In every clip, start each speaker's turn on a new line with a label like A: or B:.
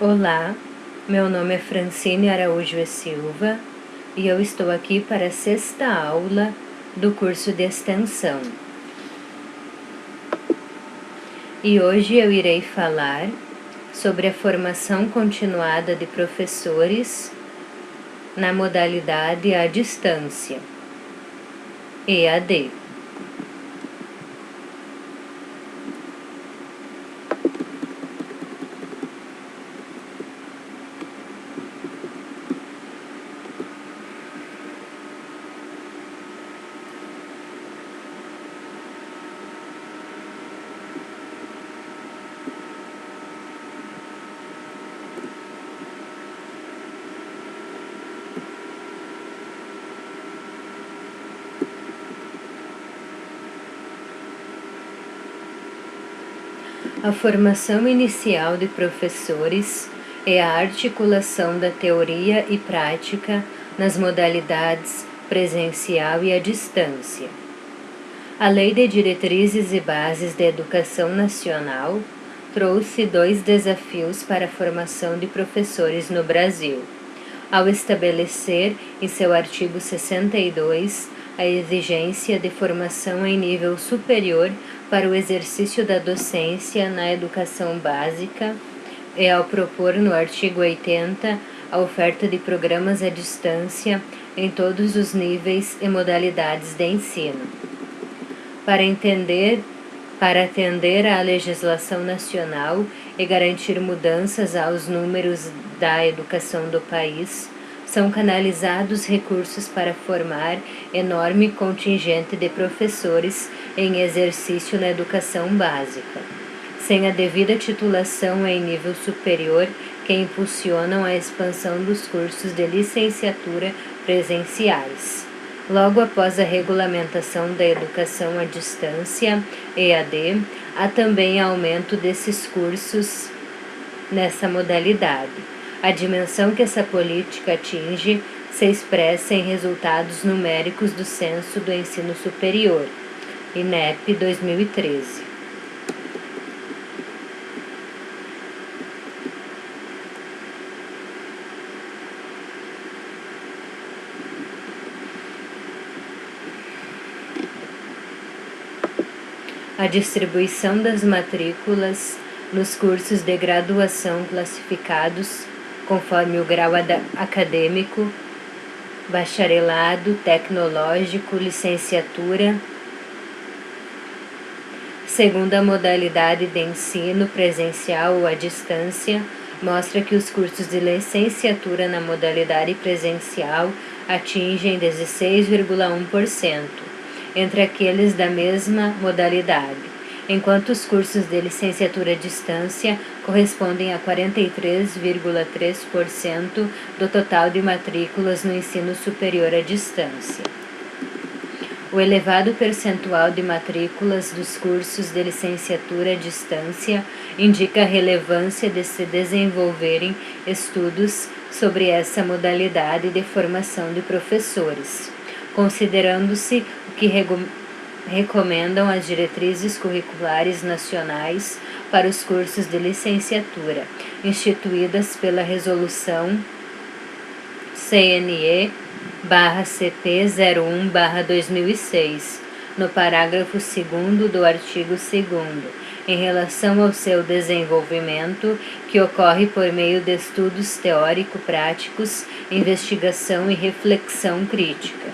A: Olá, meu nome é Francine Araújo e Silva e eu estou aqui para a 6ª aula do curso de extensão. E hoje eu irei falar sobre a formação continuada de professores na modalidade à distância, EAD. A formação inicial de professores é a articulação da teoria e prática nas modalidades presencial e à distância. A Lei de Diretrizes e Bases da Educação Nacional trouxe 2 desafios para a formação de professores no Brasil, ao estabelecer, em seu artigo 62, a exigência de formação em nível superior para o exercício da docência na educação básica e ao propor no artigo 80 a oferta de programas à distância em todos os níveis e modalidades de ensino. Para atender à legislação nacional e garantir mudanças aos números da educação do país, são canalizados recursos para formar enorme contingente de professores em exercício na educação básica, sem a devida titulação em nível superior que impulsionam a expansão dos cursos de licenciatura presenciais. Logo após a regulamentação da educação à distância, EAD, há também aumento desses cursos nessa modalidade. A dimensão que essa política atinge se expressa em resultados numéricos do Censo do Ensino Superior, INEP 2013. A distribuição das matrículas nos cursos de graduação classificados conforme o grau acadêmico, bacharelado, tecnológico, licenciatura, segundo a modalidade de ensino presencial ou à distância, mostra que os cursos de licenciatura na modalidade presencial atingem 16,1% entre aqueles da mesma modalidade, enquanto os cursos de licenciatura à distância correspondem a 43,3% do total de matrículas no ensino superior à distância. O elevado percentual de matrículas dos cursos de licenciatura à distância indica a relevância de se desenvolverem estudos sobre essa modalidade de formação de professores, considerando-se o que recomendam as diretrizes curriculares nacionais para os cursos de licenciatura, instituídas pela Resolução CNE/CP 01/2006, no parágrafo 2º do artigo 2º, em relação ao seu desenvolvimento, que ocorre por meio de estudos teórico-práticos, investigação e reflexão crítica.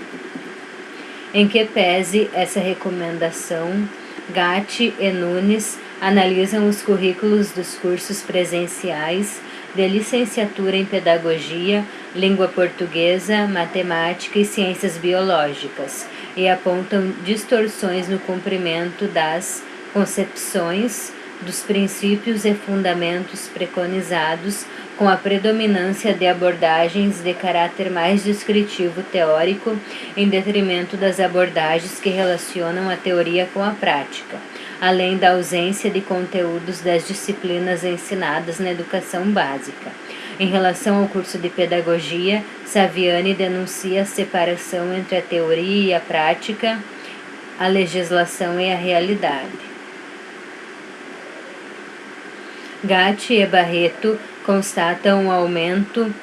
A: Em que pese essa recomendação, Gatti e Nunes analisam os currículos dos cursos presenciais de licenciatura em Pedagogia, Língua Portuguesa, Matemática e Ciências Biológicas e apontam distorções no cumprimento das concepções, dos princípios e fundamentos preconizados, com a predominância de abordagens de caráter mais descritivo teórico, em detrimento das abordagens que relacionam a teoria com a prática, além da ausência de conteúdos das disciplinas ensinadas na educação básica. Em relação ao curso de Pedagogia, Saviani denuncia a separação entre a teoria e a prática, a legislação e a realidade. Gatti e Barreto constata um aumento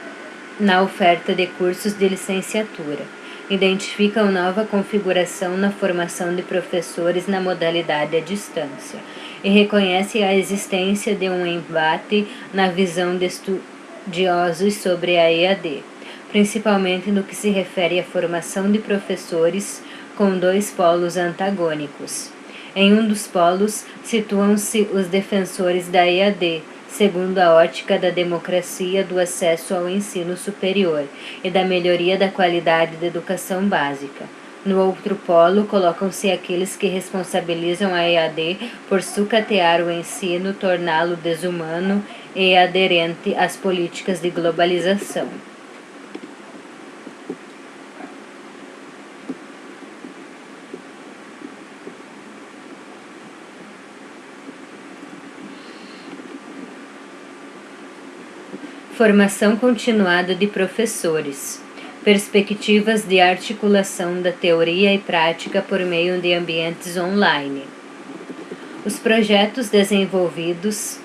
A: na oferta de cursos de licenciatura. Identifica uma nova configuração na formação de professores na modalidade à distância e reconhece a existência de um embate na visão de estudiosos sobre a EAD, principalmente no que se refere à formação de professores com dois polos antagônicos. Em um dos polos situam-se os defensores da EAD, segundo a ótica da democracia do acesso ao ensino superior e da melhoria da qualidade da educação básica. No outro polo, colocam-se aqueles que responsabilizam a EAD por sucatear o ensino, torná-lo desumano e aderente às políticas de globalização. Formação continuada de professores. Perspectivas de articulação da teoria e prática por meio de ambientes online. Os projetos desenvolvidos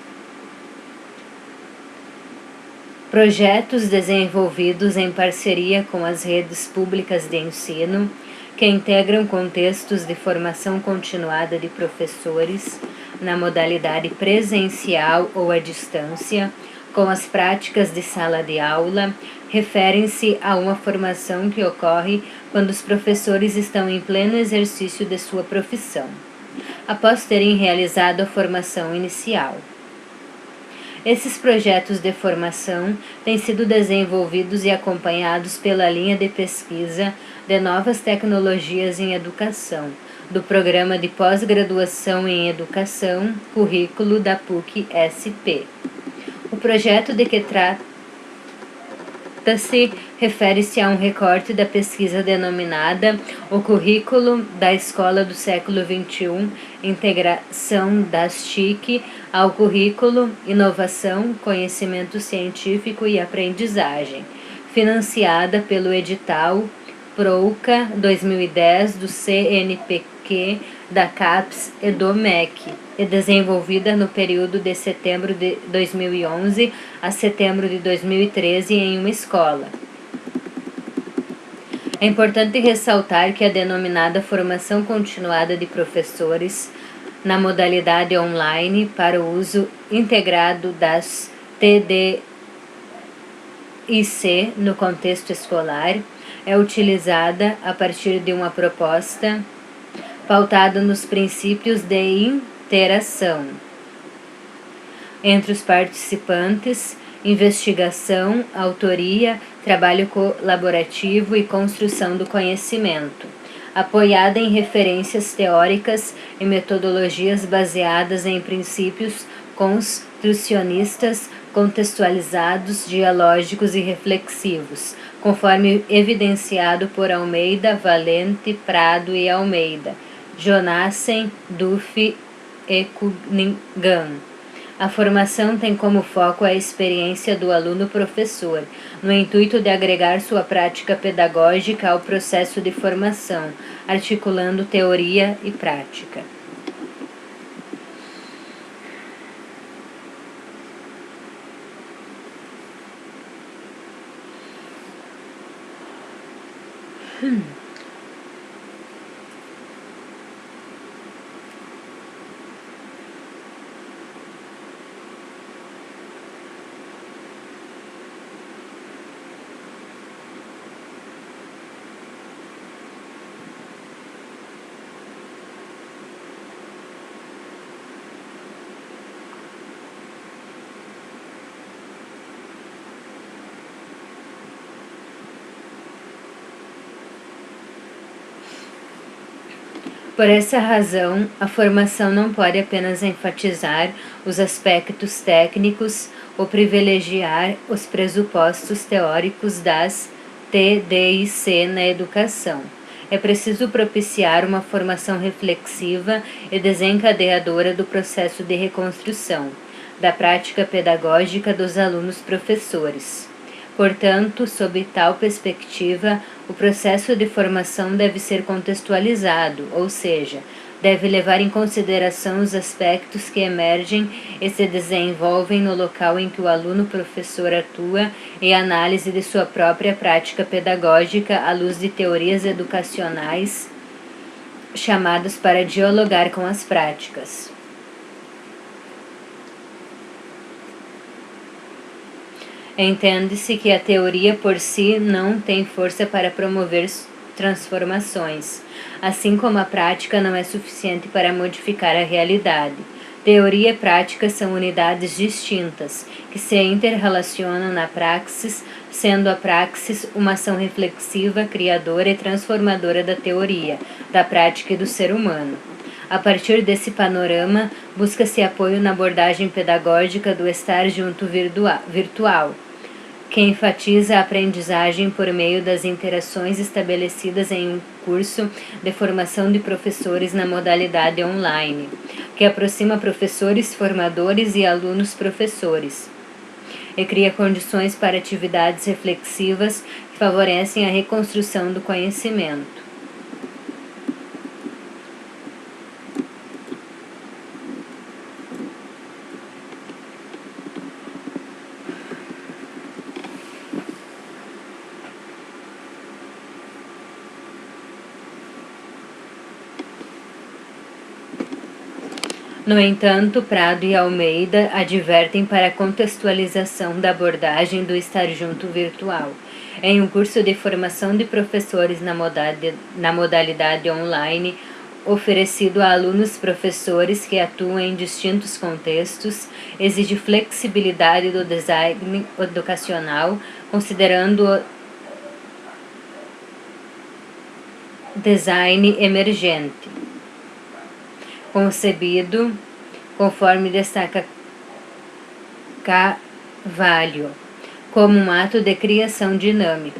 A: em parceria com as redes públicas de ensino, que integram contextos de formação continuada de professores na modalidade presencial ou à distância, com as práticas de sala de aula, referem-se a uma formação que ocorre quando os professores estão em pleno exercício de sua profissão, após terem realizado a formação inicial. Esses projetos de formação têm sido desenvolvidos e acompanhados pela linha de pesquisa de novas tecnologias em educação, do Programa de Pós-Graduação em Educação, currículo da PUC-SP. O projeto de que trata-se refere-se a um recorte da pesquisa denominada O Currículo da Escola do Século XXI, Integração das TIC ao Currículo, Inovação, Conhecimento Científico e Aprendizagem, financiada pelo edital PROUCA 2010 do CNPq, da CAPES e do MEC, e desenvolvida no período de setembro de 2011 a setembro de 2013 em uma escola. É importante ressaltar que a denominada formação continuada de professores na modalidade online para o uso integrado das TDIC no contexto escolar é utilizada a partir de uma proposta pautada nos princípios de interação entre os participantes, investigação, autoria, trabalho colaborativo e construção do conhecimento, apoiada em referências teóricas e metodologias baseadas em princípios construcionistas, contextualizados, dialógicos e reflexivos, conforme evidenciado por Almeida, Valente, Prado e Almeida, Jonassen, Duff e Cunningham. A formação tem como foco a experiência do aluno-professor, no intuito de agregar sua prática pedagógica ao processo de formação, articulando teoria e prática. Por essa razão, a formação não pode apenas enfatizar os aspectos técnicos ou privilegiar os pressupostos teóricos das TDIC na educação. É preciso propiciar uma formação reflexiva e desencadeadora do processo de reconstrução da prática pedagógica dos alunos-professores. Portanto, sob tal perspectiva, o processo de formação deve ser contextualizado, ou seja, deve levar em consideração os aspectos que emergem e se desenvolvem no local em que o aluno-professor atua e a análise de sua própria prática pedagógica à luz de teorias educacionais chamadas para dialogar com as práticas. Entende-se que a teoria por si não tem força para promover transformações, assim como a prática não é suficiente para modificar a realidade. Teoria e prática são unidades distintas, que se interrelacionam na praxis, sendo a praxis uma ação reflexiva, criadora e transformadora da teoria, da prática e do ser humano. A partir desse panorama, busca-se apoio na abordagem pedagógica do estar junto virtual, que enfatiza a aprendizagem por meio das interações estabelecidas em um curso de formação de professores na modalidade online, que aproxima professores, formadores e alunos professores, e cria condições para atividades reflexivas que favorecem a reconstrução do conhecimento. No entanto, Prado e Almeida advertem para a contextualização da abordagem do estar junto virtual. Em um curso de formação de professores na modalidade online, oferecido a alunos professores que atuam em distintos contextos, exige flexibilidade do design educacional, considerando o design emergente, concebido, conforme destaca Carvalho, como um ato de criação dinâmico.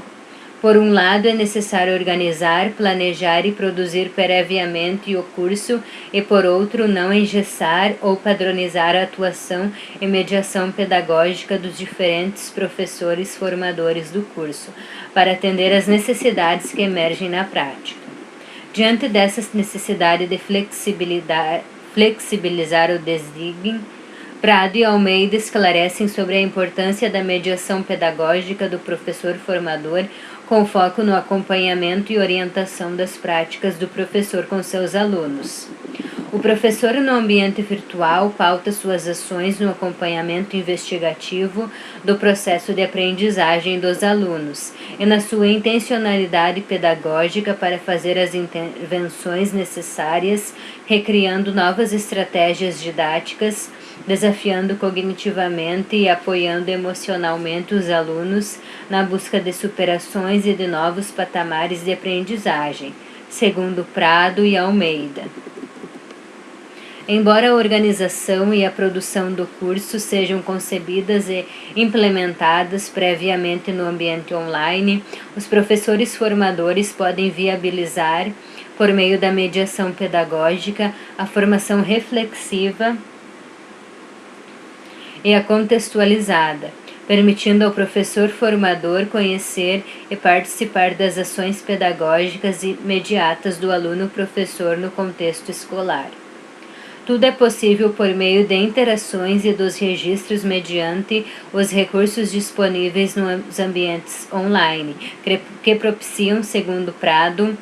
A: Por um lado, é necessário organizar, planejar e produzir previamente o curso e, por outro, não engessar ou padronizar a atuação e mediação pedagógica dos diferentes professores formadores do curso, para atender às necessidades que emergem na prática. Diante dessa necessidade de flexibilizar o design, Prado e Almeida esclarecem sobre a importância da mediação pedagógica do professor formador, com foco no acompanhamento e orientação das práticas do professor com seus alunos. O professor no ambiente virtual pauta suas ações no acompanhamento investigativo do processo de aprendizagem dos alunos e na sua intencionalidade pedagógica para fazer as intervenções necessárias, recriando novas estratégias didáticas, desafiando cognitivamente e apoiando emocionalmente os alunos na busca de superações e de novos patamares de aprendizagem, segundo Prado e Almeida. Embora a organização e a produção do curso sejam concebidas e implementadas previamente no ambiente online, os professores formadores podem viabilizar, por meio da mediação pedagógica, a formação reflexiva e a contextualizada, permitindo ao professor formador conhecer e participar das ações pedagógicas imediatas do aluno-professor no contexto escolar. Tudo é possível por meio de interações e dos registros mediante os recursos disponíveis nos ambientes online, que propiciam, segundo Prado,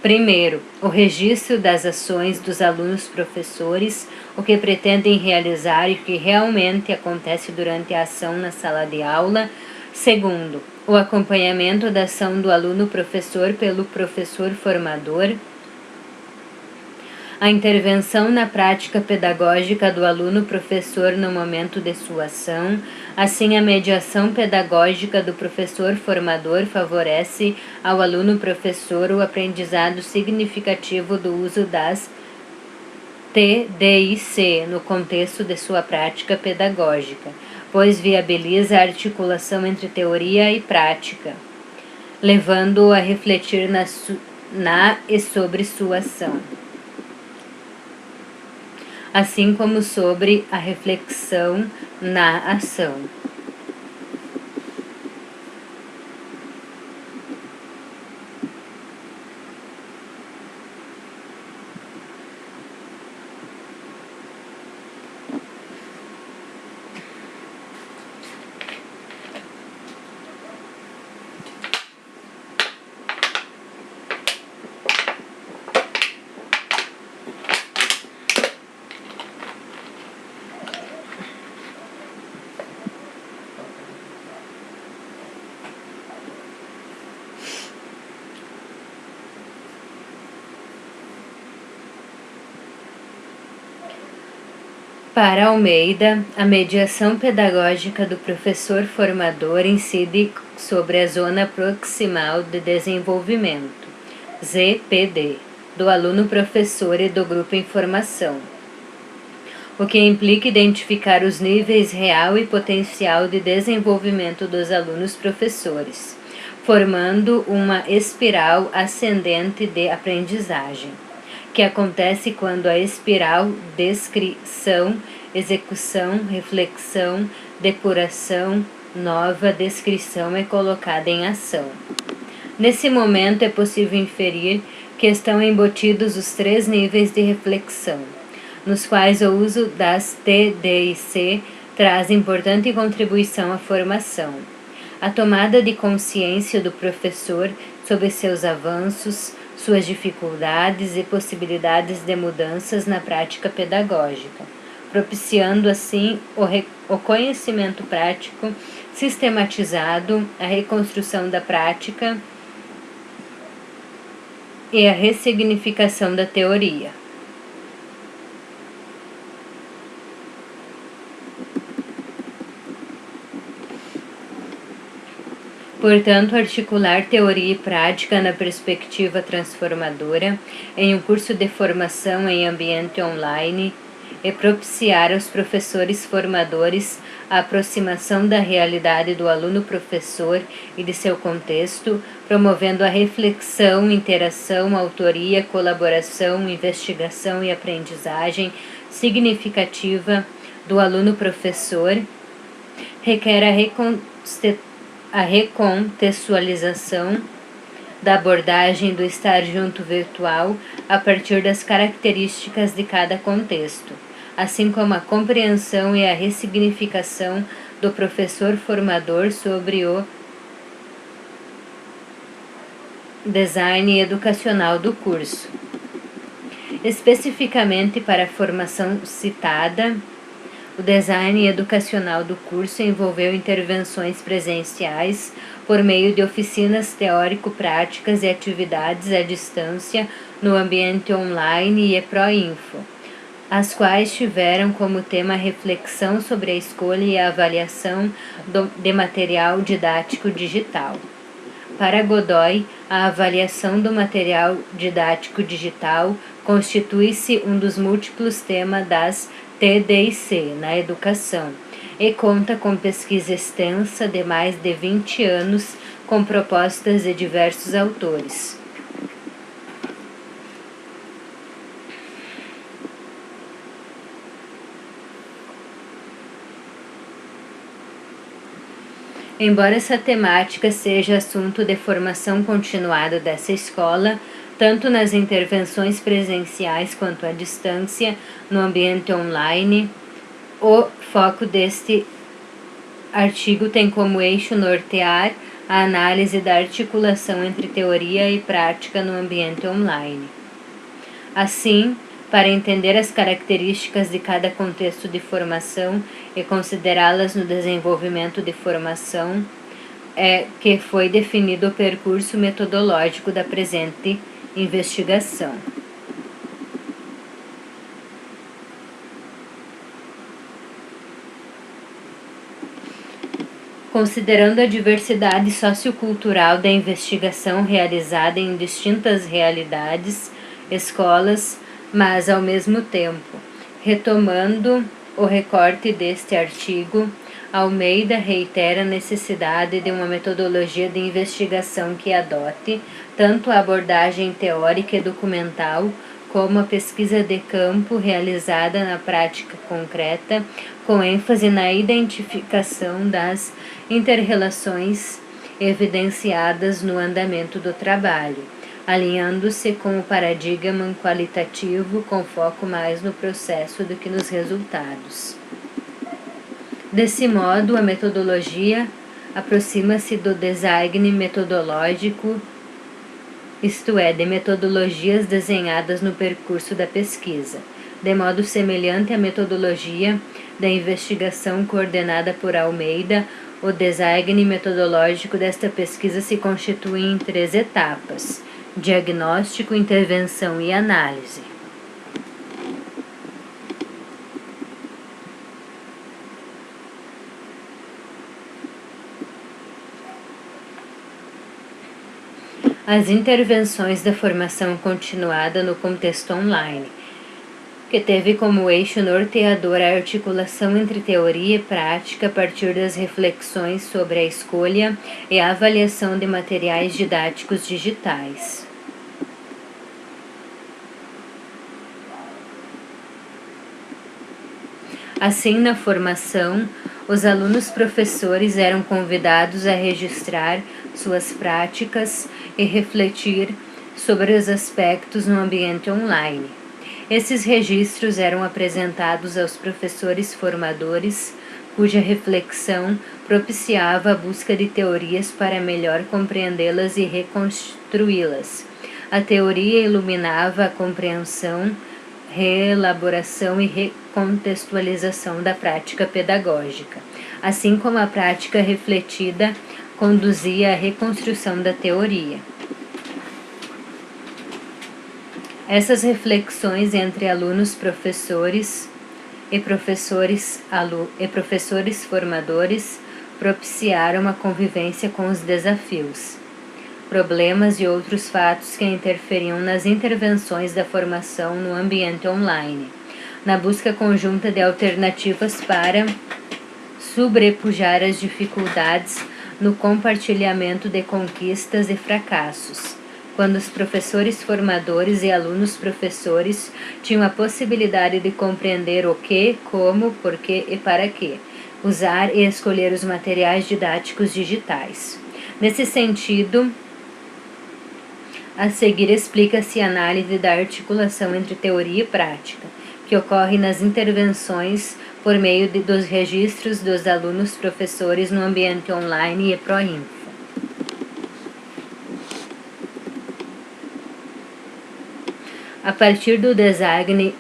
A: primeiro, o registro das ações dos alunos-professores, o que pretendem realizar e o que realmente acontece durante a ação na sala de aula. Segundo, o acompanhamento da ação do aluno-professor pelo professor formador. A intervenção na prática pedagógica do aluno-professor no momento de sua ação. Assim, a mediação pedagógica do professor formador favorece ao aluno-professor o aprendizado significativo do uso das TDIC no contexto de sua prática pedagógica, pois viabiliza a articulação entre teoria e prática, levando-o a refletir na e sobre sua ação, assim como sobre a reflexão na ação. Para Almeida, a mediação pedagógica do professor formador incide sobre a zona proximal de desenvolvimento, ZPD, do aluno-professor e do grupo em formação, o que implica identificar os níveis real e potencial de desenvolvimento dos alunos-professores, formando uma espiral ascendente de aprendizagem, que acontece quando a espiral descrição, execução, reflexão, depuração, nova descrição é colocada em ação. Nesse momento é possível inferir que estão embutidos os 3 níveis de reflexão, nos quais o uso das T, D e C traz importante contribuição à formação. A tomada de consciência do professor sobre seus avanços, suas dificuldades e possibilidades de mudanças na prática pedagógica, propiciando assim o conhecimento prático sistematizado, a reconstrução da prática e a ressignificação da teoria. Portanto, articular teoria e prática na perspectiva transformadora em um curso de formação em ambiente online e propiciar aos professores formadores a aproximação da realidade do aluno-professor e de seu contexto, promovendo a reflexão, interação, autoria, colaboração, investigação e aprendizagem significativa do aluno-professor, requer a recontextualização da abordagem do estar junto virtual a partir das características de cada contexto, assim como a compreensão e a ressignificação do professor formador sobre o design educacional do curso. Especificamente para a formação citada, o design educacional do curso envolveu intervenções presenciais por meio de oficinas teórico-práticas e atividades à distância no ambiente online e Proinfo, as quais tiveram como tema a reflexão sobre a escolha e a avaliação de material didático digital. Para Godoy, a avaliação do material didático digital constitui-se um dos múltiplos temas das TDIC na educação e conta com pesquisa extensa de mais de 20 anos com propostas de diversos autores. Embora essa temática seja assunto de formação continuada dessa escola, tanto nas intervenções presenciais quanto à distância, no ambiente online, o foco deste artigo tem como eixo nortear a análise da articulação entre teoria e prática no ambiente online. Assim, para entender as características de cada contexto de formação e considerá-las no desenvolvimento de formação, é que foi definido o percurso metodológico da presente investigação. Considerando a diversidade sociocultural da investigação realizada em distintas realidades, escolas, mas ao mesmo tempo, retomando o recorte deste artigo, Almeida reitera a necessidade de uma metodologia de investigação que adote tanto a abordagem teórica e documental como a pesquisa de campo realizada na prática concreta, com ênfase na identificação das inter-relações evidenciadas no andamento do trabalho, alinhando-se com o paradigma qualitativo com foco mais no processo do que nos resultados. Desse modo, a metodologia aproxima-se do design metodológico, isto é, de metodologias desenhadas no percurso da pesquisa, de modo semelhante à metodologia da investigação coordenada por Almeida. O design metodológico desta pesquisa se constitui em 3 etapas: diagnóstico, intervenção e análise. as intervenções da formação continuada no contexto online, que teve como eixo norteador a articulação entre teoria e prática a partir das reflexões sobre a escolha e a avaliação de materiais didáticos digitais. Assim, na formação, os alunos professores eram convidados a registrar suas práticas e refletir sobre os aspectos no ambiente online. Esses registros eram apresentados aos professores formadores, cuja reflexão propiciava a busca de teorias para melhor compreendê-las e reconstruí-las. A teoria iluminava a compreensão, reelaboração e recontextualização da prática pedagógica, assim como a prática refletida conduzia à reconstrução da teoria. Essas reflexões entre alunos-professores e professores formadores propiciaram a convivência com os desafios, problemas e outros fatos que interferiam nas intervenções da formação no ambiente online, na busca conjunta de alternativas para sobrepujar as dificuldades no compartilhamento de conquistas e fracassos, quando os professores formadores e alunos professores tinham a possibilidade de compreender o que, como, porquê e para quê, usar e escolher os materiais didáticos digitais. Nesse sentido, a seguir explica-se a análise da articulação entre teoria e prática, que ocorre nas intervenções por meio dos registros dos alunos professores no ambiente online e Proinfo. A partir do design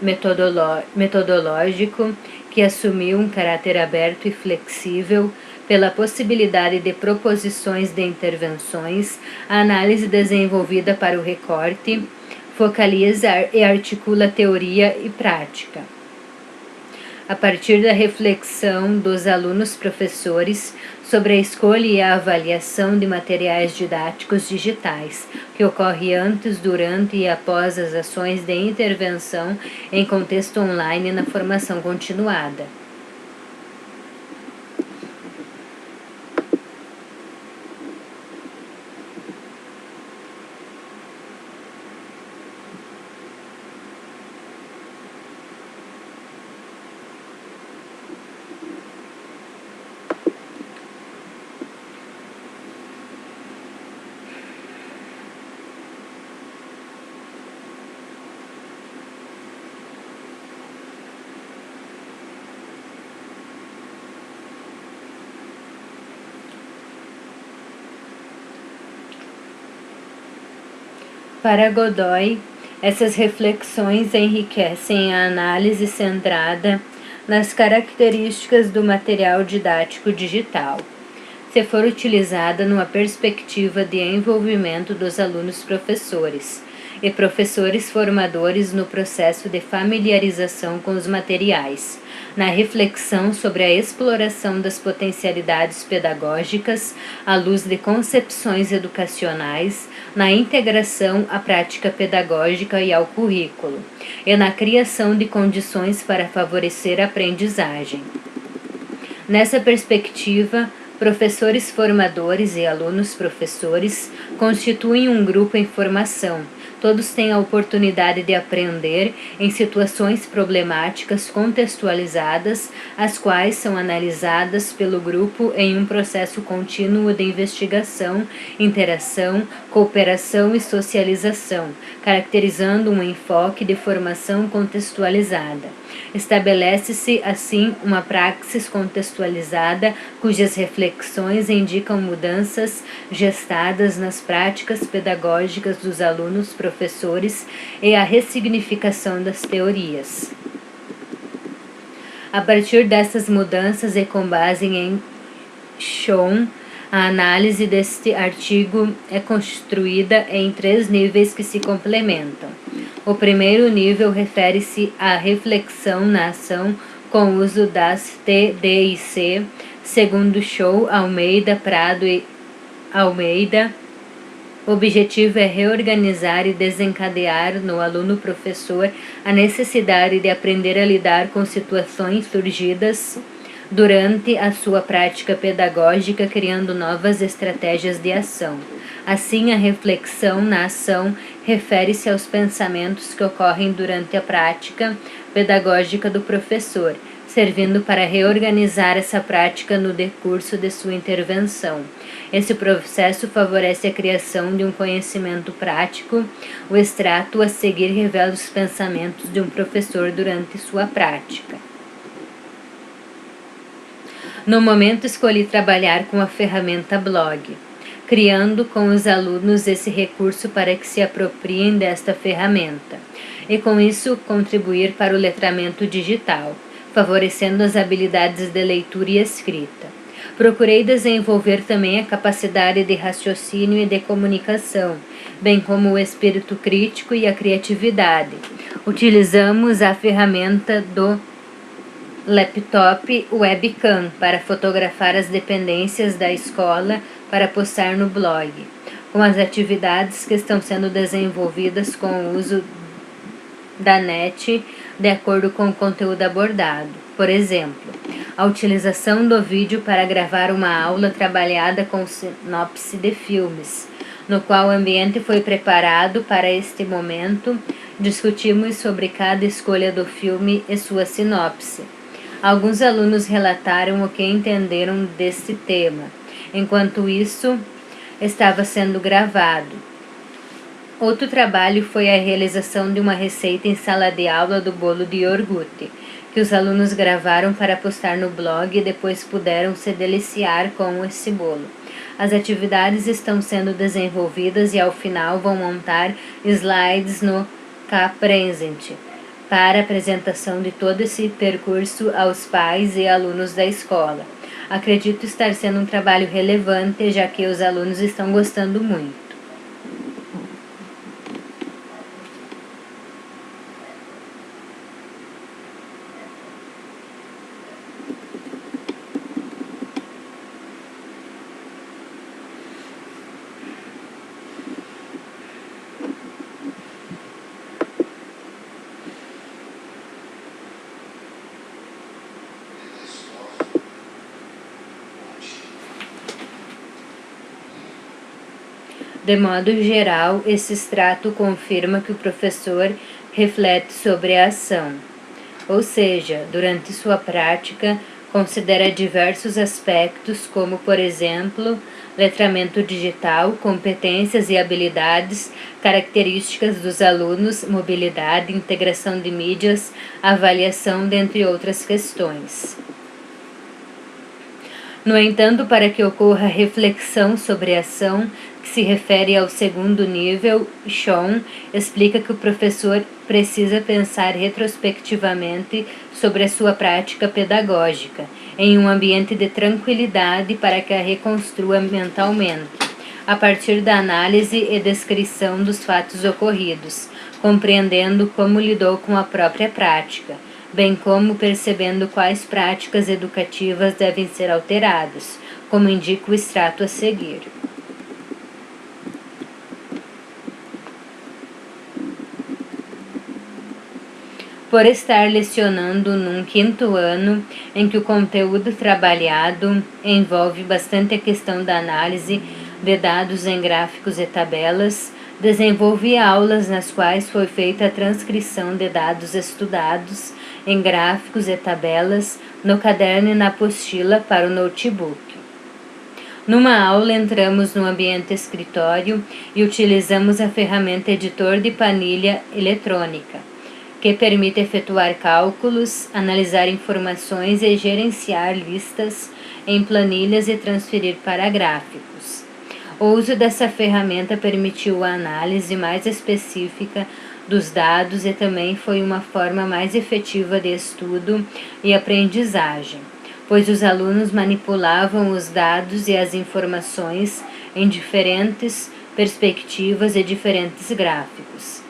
A: metodológico, que assumiu um caráter aberto e flexível, pela possibilidade de proposições de intervenções, a análise desenvolvida para o recorte focaliza e articula teoria e prática. A partir da reflexão dos alunos-professores sobre a escolha e a avaliação de materiais didáticos digitais, que ocorre antes, durante e após as ações de intervenção em contexto online na formação continuada. Para Godoy, essas reflexões enriquecem a análise centrada nas características do material didático digital, se for utilizada numa perspectiva de envolvimento dos alunos-professores e professores formadores no processo de familiarização com os materiais, na reflexão sobre a exploração das potencialidades pedagógicas à luz de concepções educacionais, na integração à prática pedagógica e ao currículo, e na criação de condições para favorecer a aprendizagem. Nessa perspectiva, professores formadores e alunos professores constituem um grupo em formação. Todos têm a oportunidade de aprender em situações problemáticas contextualizadas, as quais são analisadas pelo grupo em um processo contínuo de investigação, interação, cooperação e socialização, caracterizando um enfoque de formação contextualizada. Estabelece-se, assim, uma praxis contextualizada cujas reflexões indicam mudanças gestadas nas práticas pedagógicas dos alunos professores e a ressignificação das teorias. A partir dessas mudanças e com base em Schoen, a análise deste artigo é construída em 3 níveis que se complementam. O primeiro nível refere-se à reflexão na ação com o uso das TDIC, segundo Schoen, Almeida, Prado e Almeida, O objetivo é reorganizar e desencadear no aluno-professor a necessidade de aprender a lidar com situações surgidas durante a sua prática pedagógica, criando novas estratégias de ação. Assim, a reflexão na ação refere-se aos pensamentos que ocorrem durante a prática pedagógica do professor, servindo para reorganizar essa prática no decurso de sua intervenção. Esse processo favorece a criação de um conhecimento prático. O extrato a seguir revela os pensamentos de um professor durante sua prática. No momento, escolhi trabalhar com a ferramenta blog, criando com os alunos esse recurso para que se apropriem desta ferramenta e, com isso, contribuir para o letramento digital, favorecendo as habilidades de leitura e escrita. Procurei desenvolver também a capacidade de raciocínio e de comunicação, bem como o espírito crítico e a criatividade. Utilizamos a ferramenta do laptop webcam para fotografar as dependências da escola para postar no blog, com as atividades que estão sendo desenvolvidas com o uso da net de acordo com o conteúdo abordado. Por exemplo, a utilização do vídeo para gravar uma aula trabalhada com sinopse de filmes, no qual o ambiente foi preparado para este momento. Discutimos sobre cada escolha do filme e sua sinopse. Alguns alunos relataram o que entenderam deste tema, enquanto isso estava sendo gravado. Outro trabalho foi a realização de uma receita em sala de aula do bolo de iogurte, que os alunos gravaram para postar no blog e depois puderam se deliciar com esse bolo. As atividades estão sendo desenvolvidas e ao final vão montar slides no K-Present para apresentação de todo esse percurso aos pais e alunos da escola. Acredito estar sendo um trabalho relevante, já que os alunos estão gostando muito. De modo geral, esse extrato confirma que o professor reflete sobre a ação, ou seja, durante sua prática, considera diversos aspectos como, por exemplo, letramento digital, competências e habilidades, características dos alunos, mobilidade, integração de mídias, avaliação, dentre outras questões. No entanto, para que ocorra reflexão sobre a ação, que se refere ao segundo nível, Sean explica que o professor precisa pensar retrospectivamente sobre a sua prática pedagógica, em um ambiente de tranquilidade para que a reconstrua mentalmente, a partir da análise e descrição dos fatos ocorridos, compreendendo como lidou com a própria prática, bem como percebendo quais práticas educativas devem ser alteradas, como indica o extrato a seguir. Por estar lecionando num 5º ano, em que o conteúdo trabalhado envolve bastante a questão da análise de dados em gráficos e tabelas, desenvolvi aulas nas quais foi feita a transcrição de dados estudados em gráficos e tabelas no caderno e na apostila para o notebook. Numa aula, entramos no ambiente escritório e utilizamos a ferramenta editor de planilha eletrônica, que permite efetuar cálculos, analisar informações e gerenciar listas em planilhas e transferir para gráficos. O uso dessa ferramenta permitiu a análise mais específica dos dados e também foi uma forma mais efetiva de estudo e aprendizagem, pois os alunos manipulavam os dados e as informações em diferentes perspectivas e diferentes gráficos.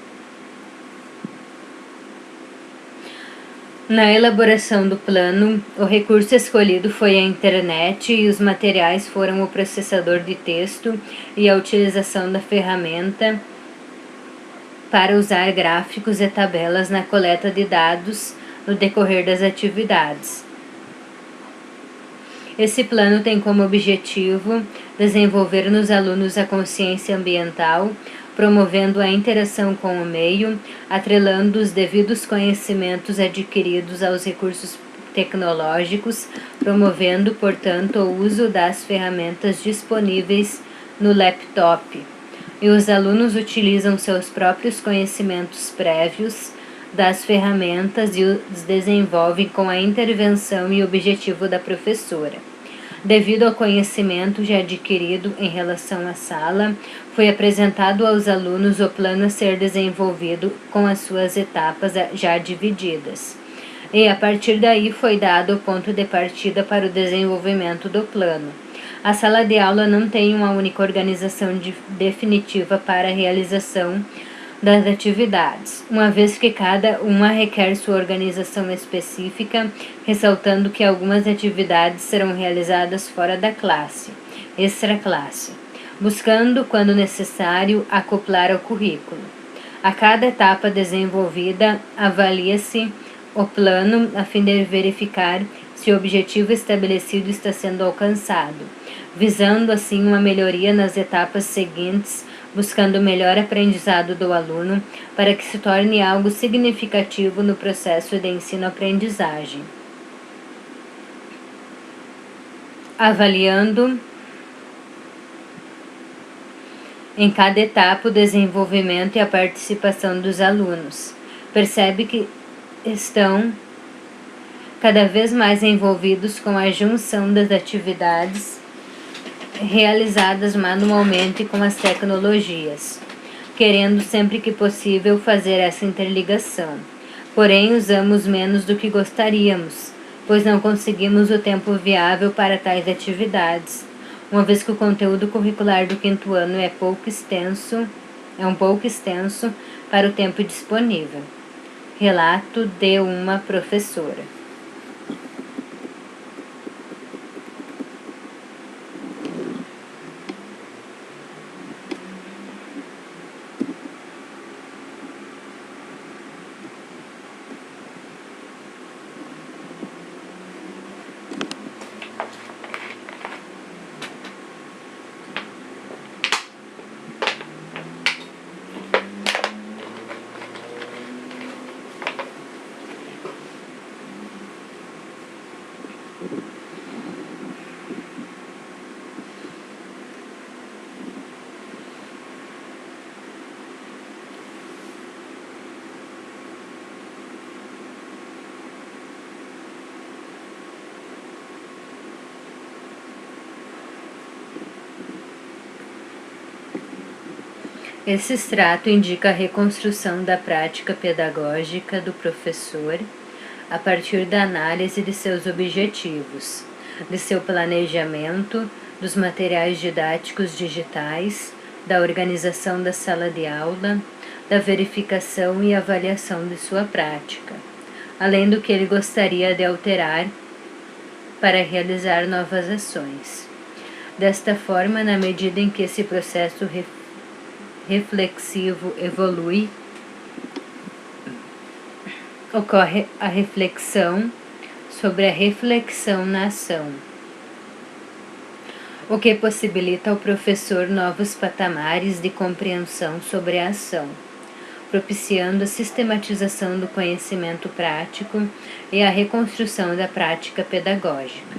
A: Na elaboração do plano, o recurso escolhido foi a internet e os materiais foram o processador de texto e a utilização da ferramenta para usar gráficos e tabelas na coleta de dados no decorrer das atividades. Esse plano tem como objetivo desenvolver nos alunos a consciência ambiental, promovendo a interação com o meio, atrelando os devidos conhecimentos adquiridos aos recursos tecnológicos, promovendo, portanto, o uso das ferramentas disponíveis no laptop. E os alunos utilizam seus próprios conhecimentos prévios das ferramentas e os desenvolvem com a intervenção e objetivo da professora. Devido ao conhecimento já adquirido em relação à sala, foi apresentado aos alunos o plano a ser desenvolvido com as suas etapas já divididas. E a partir daí foi dado o ponto de partida para o desenvolvimento do plano. A sala de aula não tem uma única organização definitiva para a realização das atividades, uma vez que cada uma requer sua organização específica, ressaltando que algumas atividades serão realizadas fora da classe, extra-classe, buscando, quando necessário, acoplar ao currículo. A cada etapa desenvolvida, avalia-se o plano a fim de verificar se o objetivo estabelecido está sendo alcançado, visando assim uma melhoria nas etapas seguintes, buscando o melhor aprendizado do aluno para que se torne algo significativo no processo de ensino-aprendizagem. Avaliando em cada etapa o desenvolvimento e a participação dos alunos. Percebe que estão cada vez mais envolvidos com a junção das atividades realizadas manualmente com as tecnologias, querendo sempre que possível fazer essa interligação. Porém, usamos menos do que gostaríamos, pois não conseguimos o tempo viável para tais atividades, uma vez que o conteúdo curricular do 5º ano é um pouco extenso para o tempo disponível. Relato de uma professora. Esse extrato indica a reconstrução da prática pedagógica do professor a partir da análise de seus objetivos, de seu planejamento, dos materiais didáticos digitais, da organização da sala de aula, da verificação e avaliação de sua prática, além do que ele gostaria de alterar para realizar novas ações. Desta forma, na medida em que esse processo reflexivo evolui, ocorre a reflexão sobre a reflexão na ação, o que possibilita ao professor novos patamares de compreensão sobre a ação, propiciando a sistematização do conhecimento prático e a reconstrução da prática pedagógica.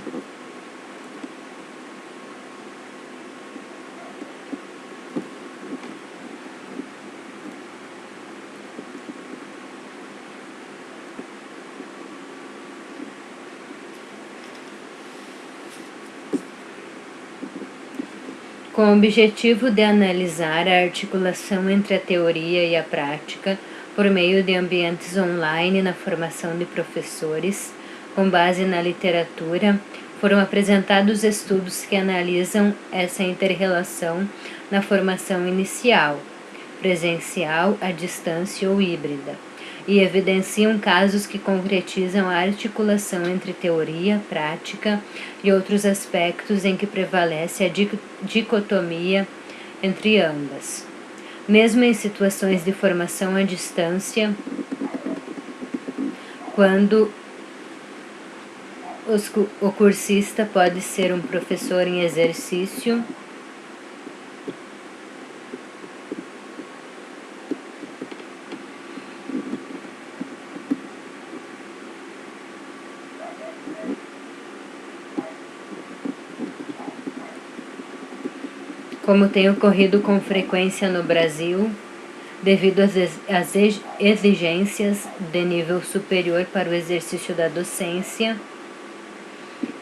A: Com o objetivo de analisar a articulação entre a teoria e a prática por meio de ambientes online na formação de professores, com base na literatura, foram apresentados estudos que analisam essa inter-relação na formação inicial, presencial, à distância ou híbrida, e evidenciam casos que concretizam a articulação entre teoria, prática e outros aspectos em que prevalece a dicotomia entre ambas. Mesmo em situações de formação à distância, quando o cursista pode ser um professor em exercício, como tem ocorrido com frequência no Brasil, devido às exigências de nível superior para o exercício da docência,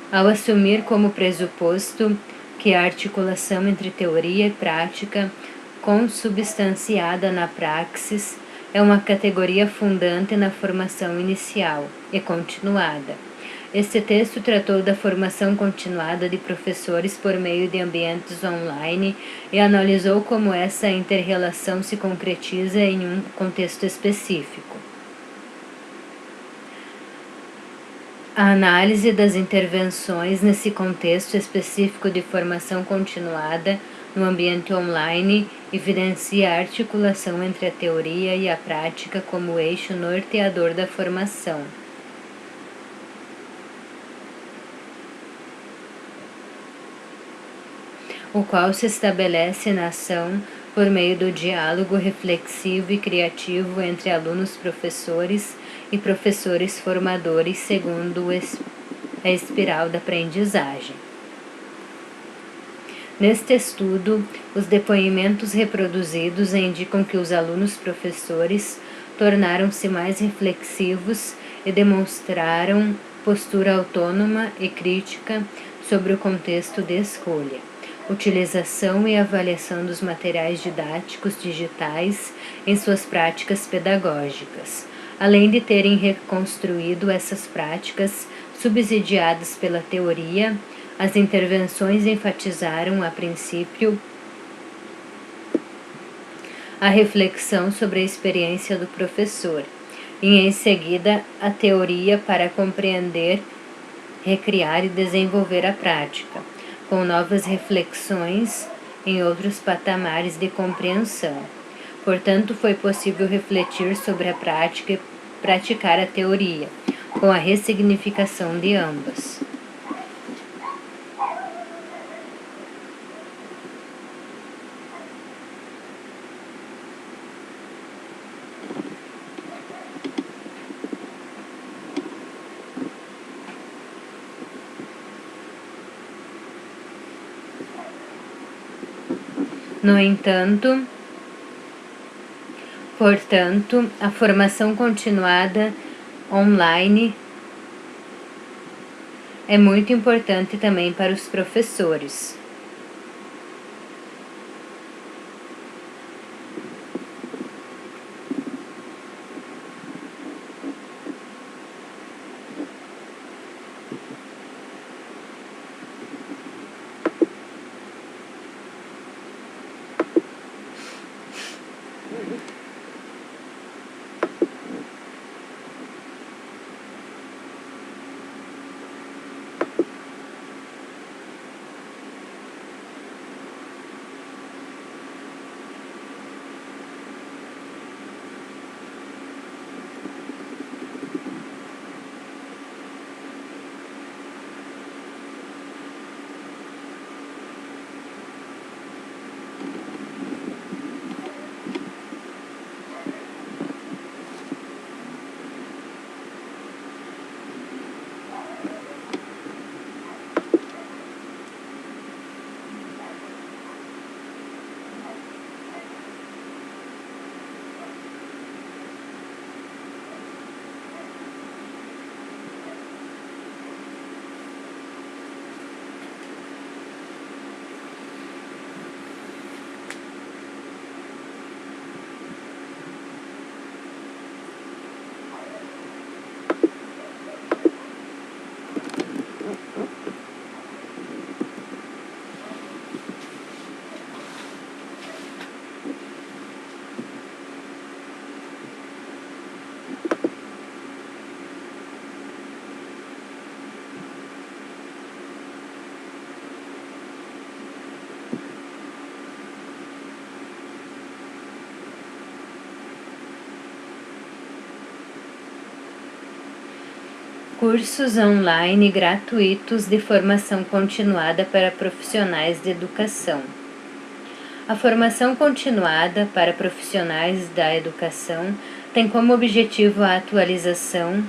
A: ao assumir como pressuposto que a articulação entre teoria e prática, consubstanciada na praxis, é uma categoria fundante na formação inicial e continuada. Este texto tratou da formação continuada de professores por meio de ambientes online e analisou como essa inter-relação se concretiza em um contexto específico. A análise das intervenções nesse contexto específico de formação continuada no ambiente online evidencia a articulação entre a teoria e a prática como eixo norteador da formação. O qual se estabelece na ação por meio do diálogo reflexivo e criativo entre alunos-professores e professores-formadores, segundo a espiral da aprendizagem. Neste estudo, os depoimentos reproduzidos indicam que os alunos-professores tornaram-se mais reflexivos e demonstraram postura autônoma e crítica sobre o contexto de escolha, utilização e avaliação dos materiais didáticos digitais em suas práticas pedagógicas, além de terem reconstruído essas práticas subsidiadas pela teoria. As intervenções enfatizaram, a princípio, a reflexão sobre a experiência do professor e, em seguida, a teoria para compreender, recriar e desenvolver a prática, com novas reflexões em outros patamares de compreensão. Portanto, foi possível refletir sobre a prática e praticar a teoria, com a ressignificação de ambas. No entanto, portanto, a formação continuada online é muito importante também para os professores. cursos online gratuitos de formação continuada para profissionais de educação. A formação continuada para profissionais da educação tem como objetivo a atualização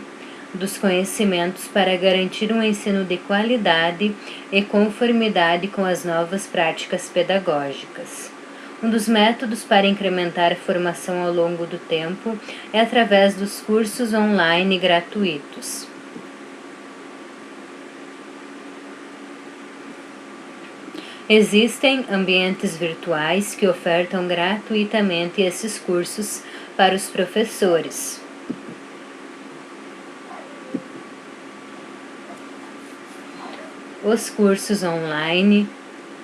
A: dos conhecimentos para garantir um ensino de qualidade e conformidade com as novas práticas pedagógicas. Um dos métodos para incrementar a formação ao longo do tempo é através dos cursos online gratuitos. Existem ambientes virtuais que ofertam gratuitamente esses cursos para os professores. Os cursos online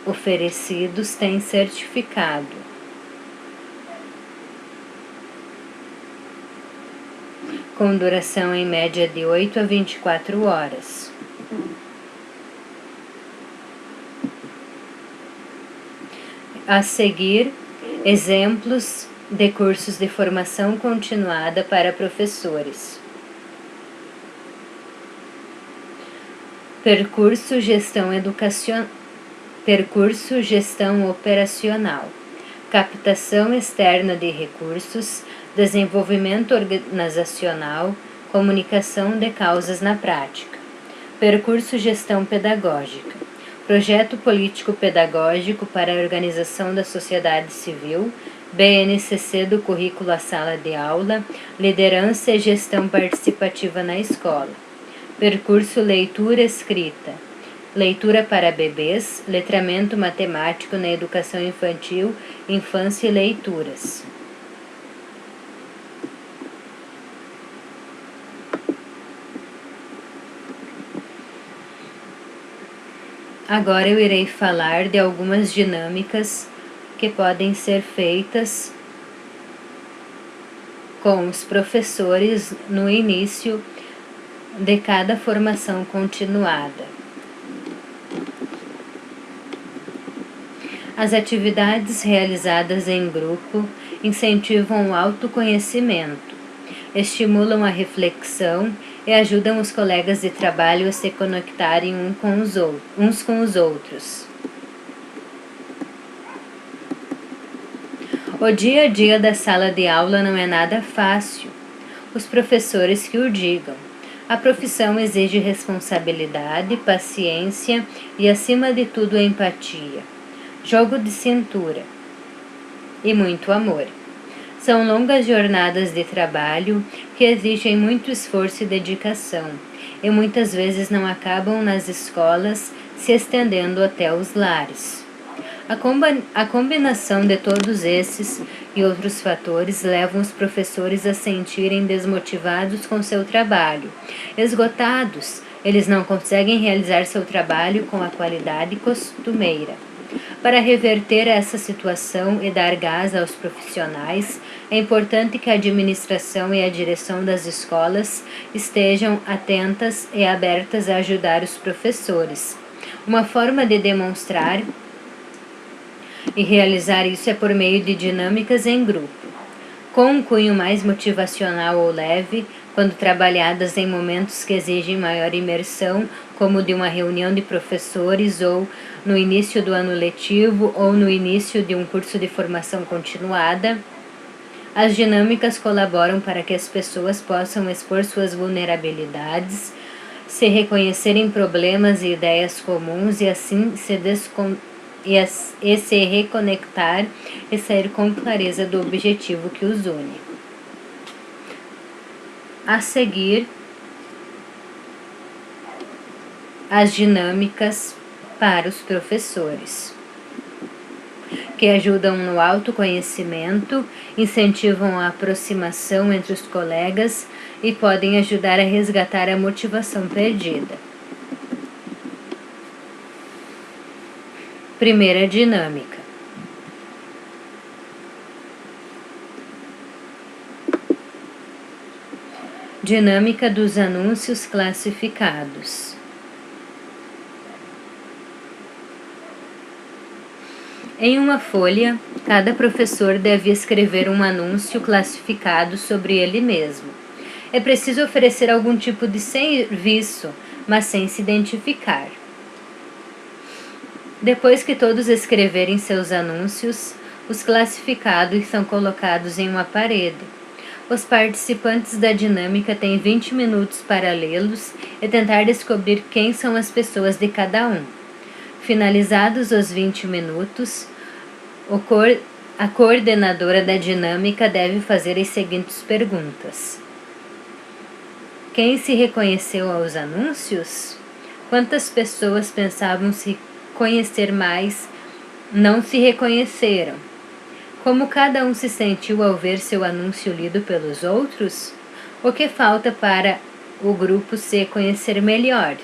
A: oferecidos têm certificado. Com duração em média de 8 a 24 horas. A seguir, exemplos de cursos de formação continuada para professores. Percurso Gestão Operacional, Captação Externa de Recursos, Desenvolvimento Organizacional, Comunicação de Causas na Prática. Percurso Gestão Pedagógica, Projeto Político-Pedagógico para a Organização da Sociedade Civil, BNCC do Currículo à Sala de Aula, Liderança e Gestão Participativa na Escola. Percurso Leitura-Escrita, Leitura para Bebês, Letramento Matemático na Educação Infantil, Infância e Leituras. Agora eu irei falar de algumas dinâmicas que podem ser feitas com os professores no início de cada formação continuada. As atividades realizadas em grupo incentivam o autoconhecimento, estimulam a reflexão e ajudam os colegas de trabalho a se conectarem uns com os outros. O dia a dia da sala de aula não é nada fácil. Os professores que o digam. A profissão exige responsabilidade, paciência e, acima de tudo, empatia, jogo de cintura e muito amor. São longas jornadas de trabalho que exigem muito esforço e dedicação, e muitas vezes não acabam nas escolas, se estendendo até os lares. A combinação de todos esses e outros fatores levam os professores a sentirem desmotivados com seu trabalho. Esgotados, eles não conseguem realizar seu trabalho com a qualidade costumeira. Para reverter essa situação e dar gás aos profissionais, é importante que a administração e a direção das escolas estejam atentas e abertas a ajudar os professores. Uma forma de demonstrar e realizar isso é por meio de dinâmicas em grupo, com um cunho mais motivacional ou leve, quando trabalhadas em momentos que exigem maior imersão, como de uma reunião de professores ou no início do ano letivo ou no início de um curso de formação continuada. As dinâmicas colaboram para que as pessoas possam expor suas vulnerabilidades, se reconhecerem problemas e ideias comuns e assim se reconectar e sair com clareza do objetivo que os une. A seguir, as dinâmicas para os professores, que ajudam no autoconhecimento, incentivam a aproximação entre os colegas e podem ajudar a resgatar a motivação perdida. Primeira dinâmica. Dinâmica dos anúncios classificados. Em uma folha, cada professor deve escrever um anúncio classificado sobre ele mesmo. É preciso oferecer algum tipo de serviço, mas sem se identificar. Depois que todos escreverem seus anúncios, os classificados são colocados em uma parede. Os participantes da dinâmica têm 20 minutos para lê-los e tentar descobrir quem são as pessoas de cada um. Finalizados os 20 minutos, a coordenadora da dinâmica deve fazer as seguintes perguntas. Quem se reconheceu aos anúncios? Quantas pessoas pensavam se conhecer mais não se reconheceram? Como cada um se sentiu ao ver seu anúncio lido pelos outros? O que falta para o grupo se conhecer melhor?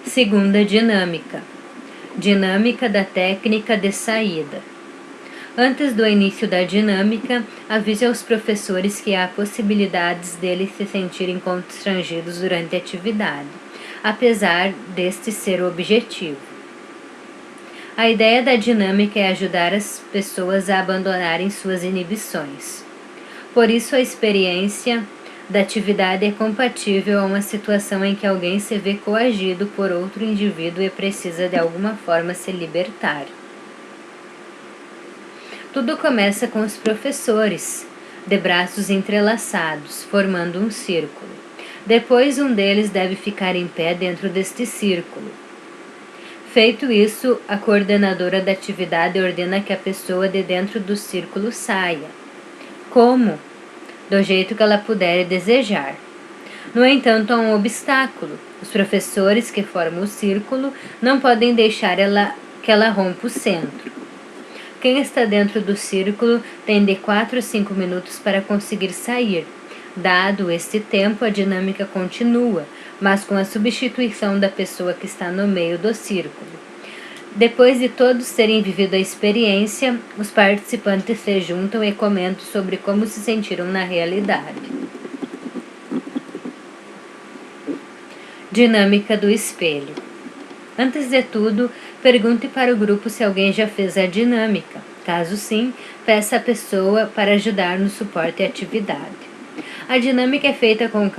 A: Segunda dinâmica. Dinâmica da técnica de saída. Antes do início da dinâmica, avise aos professores que há possibilidades deles se sentirem constrangidos durante a atividade, apesar deste ser o objetivo. A ideia da dinâmica é ajudar as pessoas a abandonarem suas inibições. Por isso, a experiência da atividade é compatível a uma situação em que alguém se vê coagido por outro indivíduo e precisa de alguma forma se libertar. Tudo começa com os professores, de braços entrelaçados, formando um círculo. Depois, um deles deve ficar em pé dentro deste círculo. Feito isso, a coordenadora da atividade ordena que a pessoa de dentro do círculo saia. Como? Do jeito que ela puder e desejar. No entanto, há um obstáculo. Os professores que formam o círculo não podem deixar que ela rompa o centro. Quem está dentro do círculo tem de 4 a 5 minutos para conseguir sair. Dado este tempo, a dinâmica continua, mas com a substituição da pessoa que está no meio do círculo. Depois de todos terem vivido a experiência, os participantes se juntam e comentam sobre como se sentiram na realidade. Dinâmica do espelho. Antes de tudo, pergunte para o grupo se alguém já fez a dinâmica. Caso sim, peça à pessoa para ajudar no suporte à atividade. A dinâmica é feita com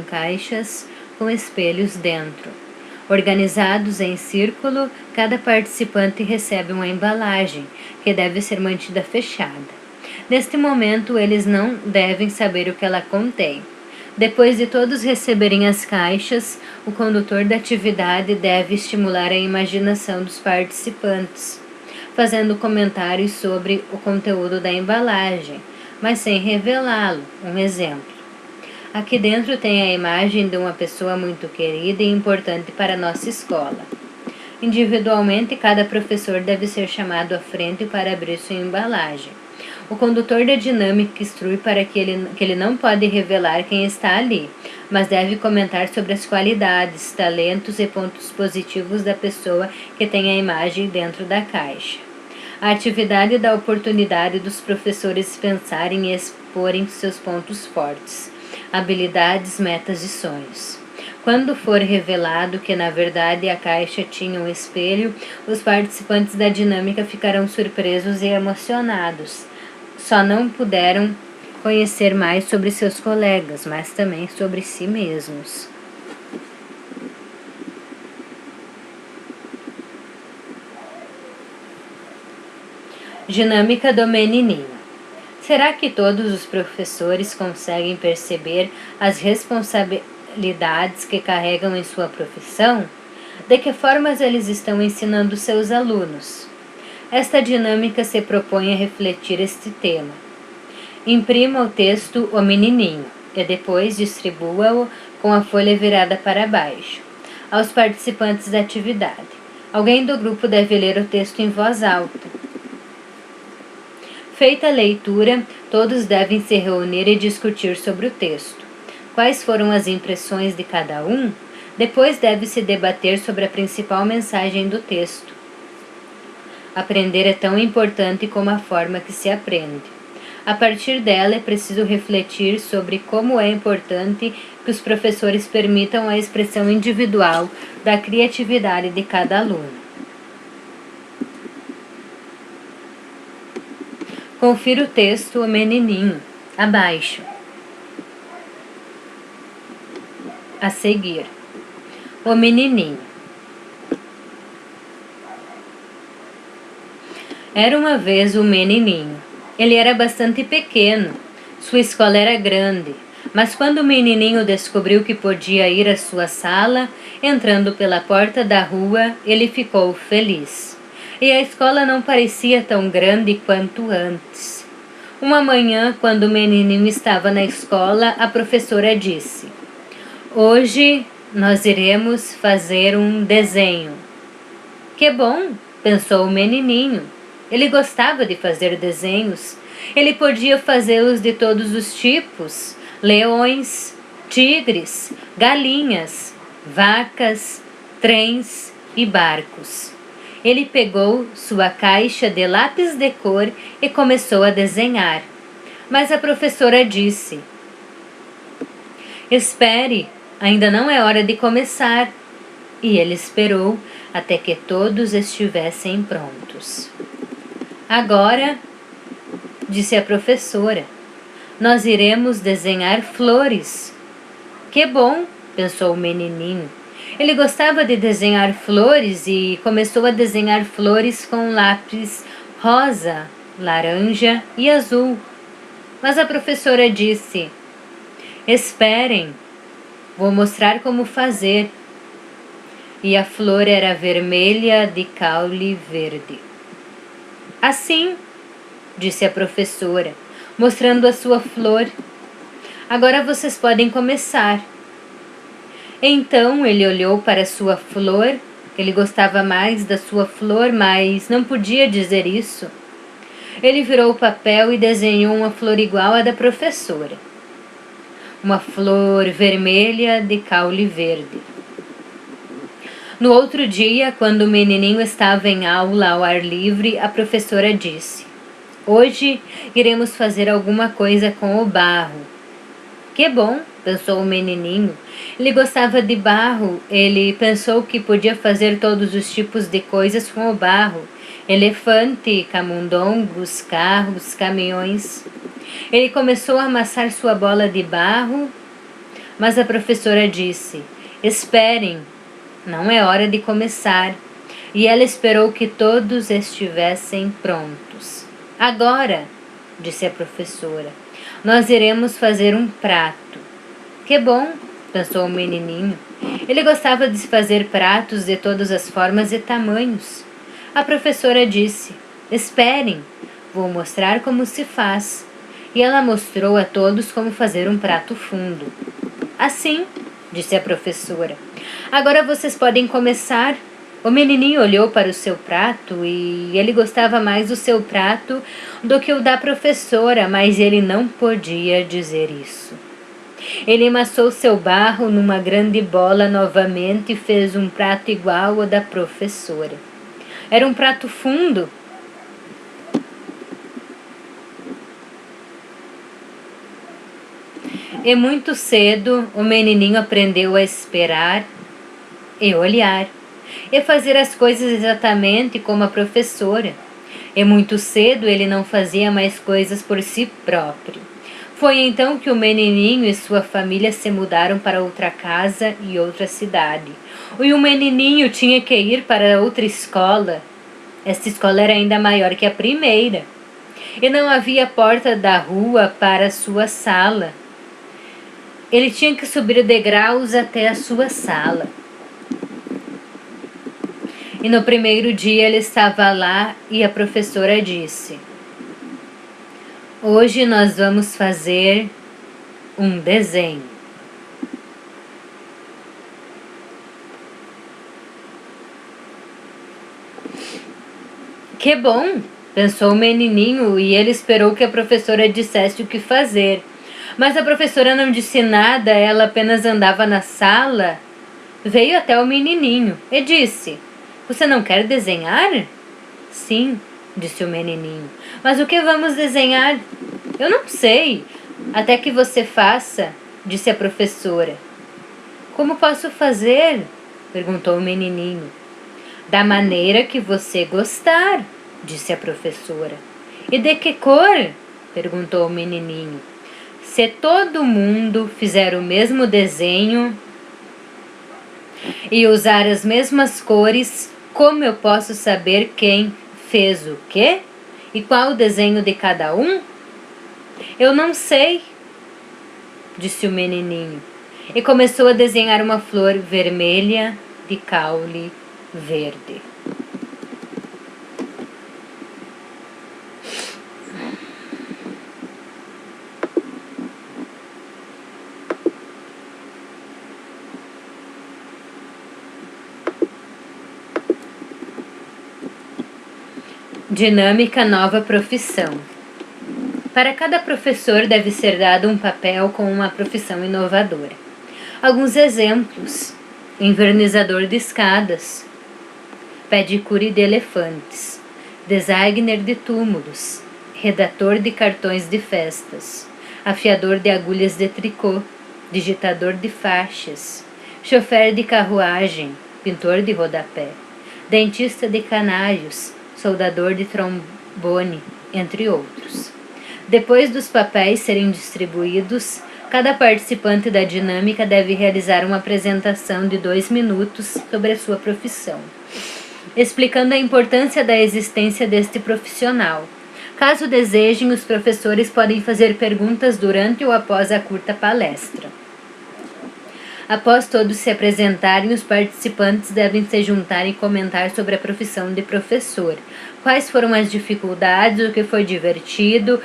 A: caixas com espelhos dentro. Organizados em círculo, cada participante recebe uma embalagem, que deve ser mantida fechada. Neste momento, eles não devem saber o que ela contém. Depois de todos receberem as caixas, o condutor da atividade deve estimular a imaginação dos participantes, fazendo comentários sobre o conteúdo da embalagem, mas sem revelá-lo. Um exemplo. Aqui dentro tem a imagem de uma pessoa muito querida e importante para a nossa escola. Individualmente, cada professor deve ser chamado à frente para abrir sua embalagem. O condutor da dinâmica instrui para que ele não pode revelar quem está ali, mas deve comentar sobre as qualidades, talentos e pontos positivos da pessoa que tem a imagem dentro da caixa. A atividade dá a oportunidade dos professores pensarem e exporem seus pontos fortes, habilidades, metas e sonhos. Quando for revelado que, na verdade, a caixa tinha um espelho, os participantes da dinâmica ficarão surpresos e emocionados. Só não puderam conhecer mais sobre seus colegas, mas também sobre si mesmos. Dinâmica do menininho. Será que todos os professores conseguem perceber as responsabilidades que carregam em sua profissão? De que formas eles estão ensinando seus alunos? Esta dinâmica se propõe a refletir este tema. Imprima o texto O Menininho e depois distribua-o com a folha virada para baixo, aos participantes da atividade. Alguém do grupo deve ler o texto em voz alta. Feita a leitura, todos devem se reunir e discutir sobre o texto. Quais foram as impressões de cada um? Depois deve-se debater sobre a principal mensagem do texto. Aprender é tão importante como a forma que se aprende. A partir dela, é preciso refletir sobre como é importante que os professores permitam a expressão individual da criatividade de cada aluno. Confira o texto, o menininho, abaixo. A seguir, o menininho. Era uma vez um menininho. Ele era bastante pequeno. Sua escola era grande. Mas quando o menininho descobriu que podia ir à sua sala, entrando pela porta da rua, ele ficou feliz. E a escola não parecia tão grande quanto antes. Uma manhã, quando o menininho estava na escola, a professora disse: "Hoje nós iremos fazer um desenho." "Que bom!" pensou o menininho. Ele gostava de fazer desenhos. Ele podia fazê-los de todos os tipos: leões, tigres, galinhas, vacas, trens e barcos. Ele pegou sua caixa de lápis de cor e começou a desenhar. Mas a professora disse: "Espere, ainda não é hora de começar." E ele esperou até que todos estivessem prontos. "Agora", disse a professora, "nós iremos desenhar flores." "Que bom!" pensou o menininho. Ele gostava de desenhar flores e começou a desenhar flores com lápis rosa, laranja e azul. Mas a professora disse: "Esperem, vou mostrar como fazer." E a flor era vermelha de caule verde. "Assim", disse a professora, mostrando a sua flor. "Agora vocês podem começar." Então ele olhou para sua flor. Ele gostava mais da sua flor, mas não podia dizer isso. Ele virou o papel e desenhou uma flor igual à da professora. Uma flor vermelha de caule verde. No outro dia, quando o menininho estava em aula ao ar livre, a professora disse: "Hoje iremos fazer alguma coisa com o barro." "Que bom!" pensou o menininho. Ele gostava de barro. Ele pensou que podia fazer todos os tipos de coisas com o barro: elefante, camundongos, carros, caminhões. Ele começou a amassar sua bola de barro, mas a professora disse: "Esperem, não é hora de começar." E ela esperou que todos estivessem prontos. "Agora", disse a professora, "nós iremos fazer um prato." "Que bom!" pensou o menininho. Ele gostava de fazer pratos de todas as formas e tamanhos. A professora disse: "Esperem, vou mostrar como se faz." E ela mostrou a todos como fazer um prato fundo. "Assim", disse a professora, "agora vocês podem começar." O menininho olhou para o seu prato e ele gostava mais do seu prato do que o da professora, mas ele não podia dizer isso. Ele amassou seu barro numa grande bola novamente e fez um prato igual ao da professora. Era um prato fundo. E muito cedo o menininho aprendeu a esperar e olhar e fazer as coisas exatamente como a professora. E muito cedo ele não fazia mais coisas por si próprio. Foi então que o menininho e sua família se mudaram para outra casa e outra cidade. E o menininho tinha que ir para outra escola. Esta escola era ainda maior que a primeira. E não havia porta da rua para a sua sala. Ele tinha que subir degraus até a sua sala. E no primeiro dia ele estava lá e a professora disse: "Hoje nós vamos fazer um desenho." "Que bom!" pensou o menininho e ele esperou que a professora dissesse o que fazer. Mas a professora não disse nada, ela apenas andava na sala. Veio até o menininho e disse: "Você não quer desenhar?" "Sim", disse o menininho. "Mas o que vamos desenhar?" "Eu não sei." "Até que você faça", disse a professora. "Como posso fazer?" perguntou o menininho. "Da maneira que você gostar", disse a professora. E de que cor? Perguntou o menininho. Se todo mundo fizer o mesmo desenho e usar as mesmas cores, como eu posso saber quem fez o quê? E qual o desenho de cada um? Eu não sei, disse o menininho. E começou a desenhar uma flor vermelha de caule verde. Dinâmica nova profissão. Para cada professor deve ser dado um papel com uma profissão inovadora. Alguns exemplos: envernizador de escadas, pedicure de elefantes, designer de túmulos, redator de cartões de festas, afiador de agulhas de tricô, digitador de faixas, chofer de carruagem, pintor de rodapé, dentista de canários, soldador de trombone, entre outros. Depois dos papéis serem distribuídos, cada participante da dinâmica deve realizar uma apresentação de 2 minutos sobre a sua profissão, explicando a importância da existência deste profissional. Caso desejem, os professores podem fazer perguntas durante ou após a curta palestra. Após todos se apresentarem, os participantes devem se juntar e comentar sobre a profissão de professor. Quais foram as dificuldades, o que foi divertido,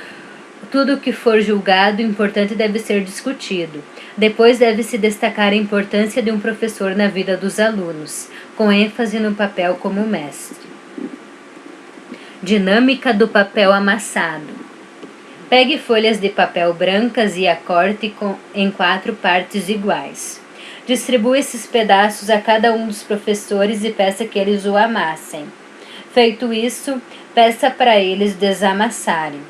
A: tudo o que for julgado importante deve ser discutido. Depois deve-se destacar a importância de um professor na vida dos alunos, com ênfase no papel como mestre. Dinâmica do papel amassado. Pegue folhas de papel brancas e a corte em 4 partes iguais. Distribua esses pedaços a cada um dos professores e peça que eles o amassem. Feito isso, peça para eles desamassarem.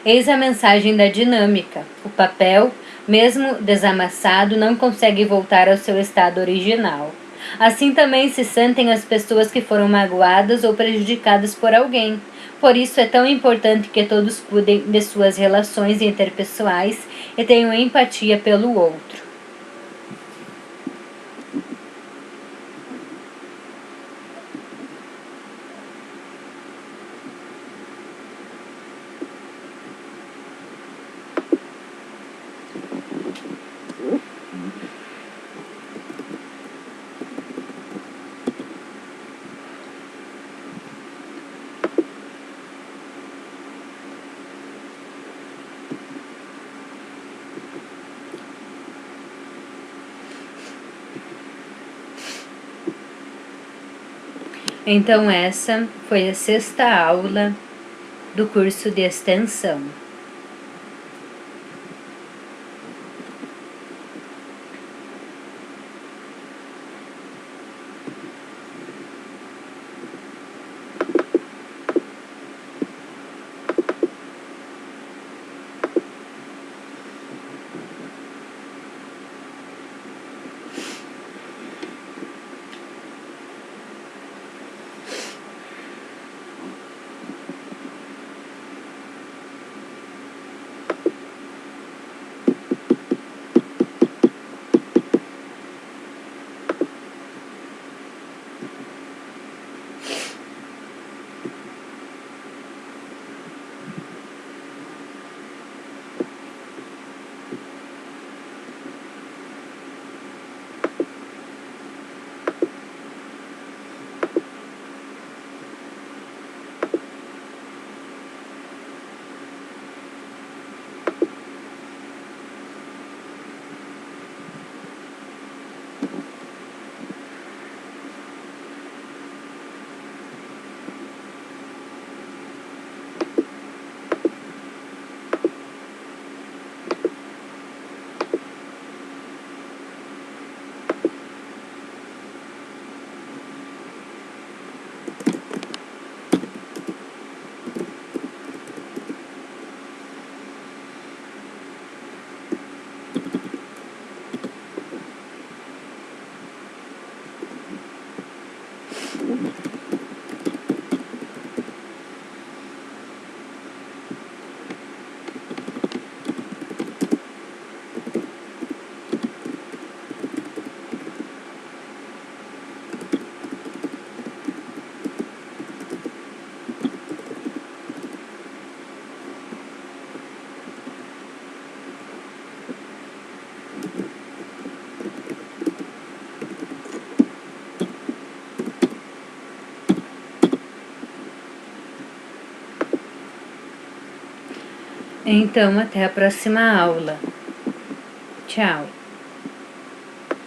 A: Eis a mensagem da dinâmica. O papel, mesmo desamassado, não consegue voltar ao seu estado original. Assim também se sentem as pessoas que foram magoadas ou prejudicadas por alguém. Por isso é tão importante que todos cuidem de suas relações interpessoais e tenham empatia pelo outro. Então essa foi a 6ª aula do curso de extensão. Então, até a próxima aula. Tchau!